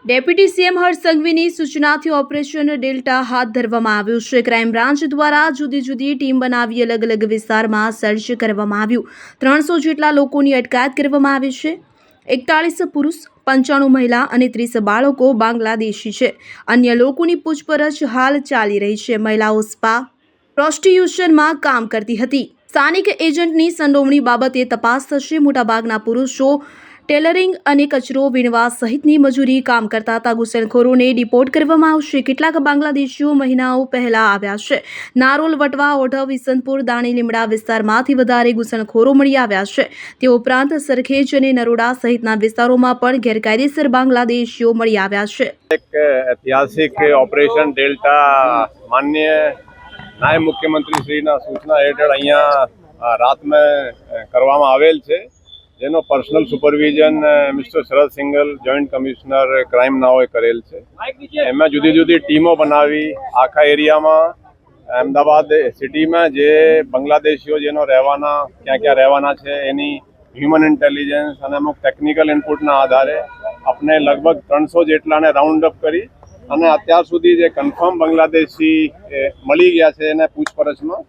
Deputy CM હર્ષ સંઘવીની સૂચનાથી operation delta હાથ ધરવામાં આવ્યું છે। ક્રાઇમ બ્રાન્ચ દ્વારા જુદી જુદી ટીમ બનાવી અલગ અલગ વિસ્તારમાં સર્ચ કરવામાં આવ્યું। 300 જેટલા લોકોની અટકાયત કરવામાં આવી છે। 41 પુરુષ, 95 મહિલા અને 30 બાળકો બાંગ્લાદેશી છે। અન્ય લોકોની પૂછપરછ હાલ ચાલી રહી છે। મહિલાઓ સ્પા પ્રોસ્ટિટ્યુશનમાં કામ કરતી હતી। સ્થાનિક એજન્ટની સંડોવણી બાબતે તપાસ થશે। મોટાભાગના પુરુષો ટેલરિંગ અને કચરો વીણવા સહિતની મજૂરી કામ કરતા હતા। ઘૂસણખોરોને ડિપોર્ટ કરવામાં આવશે। કેટલાક બાંગ્લાદેશીઓ મહિનાઓ પહેલા આવ્યા છે। નારોલ, વટવા, ઓઢવ, ઈસનપુર, દાણી લીમડા વિસ્તારમાંથી વધારે ઘૂસણખોરો મળી આવ્યા છે। તે ઉપરાંત સરખેજ અને નરોડા સહિતના વિસ્તારોમાં પણ ગેરકાયદેસર બાંગ્લાદેશીઓ મળી આવ્યા છે। એક ઐતિહાસિક ઓપરેશન ડેલ્ટા માનનીય નાયબ મુખ્યમંત્રી શ્રીના સૂચના હેઠળ અહીંયા રાતમાં કરવામાં આવેલ છે, જેનો પર્સનલ સુપરવિઝન મિસ્ટર શરદ સિંઘલ, જોઈન્ટ કમિશનર ક્રાઇમ નાઓએ કરેલ છે। એમાં જુદી જુદી ટીમો બનાવી આખા એરિયામાં અમદાવાદ સિટીમાં જે બાંગ્લાદેશીઓ જેનો રહેવાના ક્યાં રહેવાના છે એની હ્યુમન ઇન્ટેલિજન્સ અને અમુક ટેકનિકલ ઇનપુટના આધારે આપણે લગભગ 300 જેટલાને રાઉન્ડ અપ કરી અને અત્યાર સુધી જે કન્ફર્મ બાંગ્લાદેશી મળી ગયા છે એને પૂછપરછમાં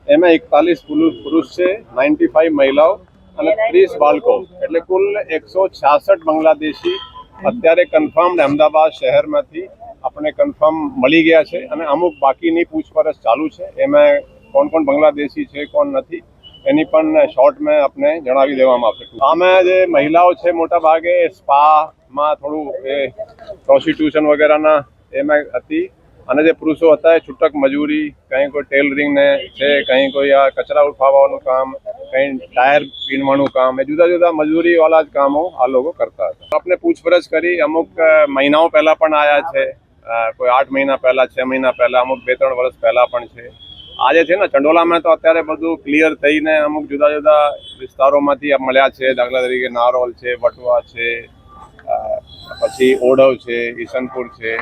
એમાં 41 પુરુષ છે, 95 મહિલાઓ અને 30 બાળકો, એટલે કુલ 166 બાંગ્લાદેશી અત્યારે કન્ફર્મ અમદાવાદ શહેરમાંથી આપણે કન્ફર્મ મળી ગયા છે અને અમુક બાકીની પૂછપરછ ચાલુ છે। એમાં કોણ કોણ બાંગ્લાદેશી છે, કોણ નથી એની પણ શોર્ટમાં આપણે જણાવી દેવામાં આવશે। આમાં જે મહિલાઓ છે મોટા ભાગે સ્પામાં થોડું એ પ્રોસ્ટિટ્યુશન વગેરેના એમાં હતી અને જે પુરુષો હતા એ છૂટક મજૂરી, કંઈ કોઈ ટેલરિંગ ને છે, કંઈ કોઈ આ કચરા ઉઠાવવાનું કામ, કંઈ ટાયર પીણવાનું કામ, એ જુદા જુદા મજૂરીવાળા જ કામો આ લોકો કરતા હતા। આપણે પૂછપરછ કરી, અમુક મહિનાઓ પહેલા પણ આવ્યા છે, કોઈ 8 મહિના પહેલા, 6 મહિના પહેલા, અમુક 2-3 વર્ષ પહેલા પણ છે। આજે છે ને ચંડોલામાં તો અત્યારે બધું ક્લિયર થઈને અમુક જુદા જુદા વિસ્તારોમાંથી મળ્યા છે। દાખલા તરીકે નારોલ છે, વટવા છે, પછી ઓઢવ છે, ઈસનપુર છે,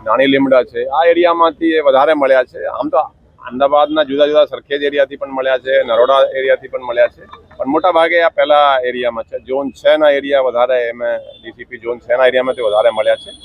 દાણી લીમડા છે, આ એરિયામાંથી એ વધારે મળ્યા છે। આમ તો અમદાવાદના જુદા જુદા સરખેજ એરિયાથી પણ મળ્યા છે, નરોડા એરિયાથી પણ મળ્યા છે, પણ મોટા ભાગે આ પહેલા એરિયામાં છે। ઝોન 6ના એરિયા વધારે, એમાં ડીસીપી ઝોન 6ના એરિયામાંથી વધારે મળ્યા છે।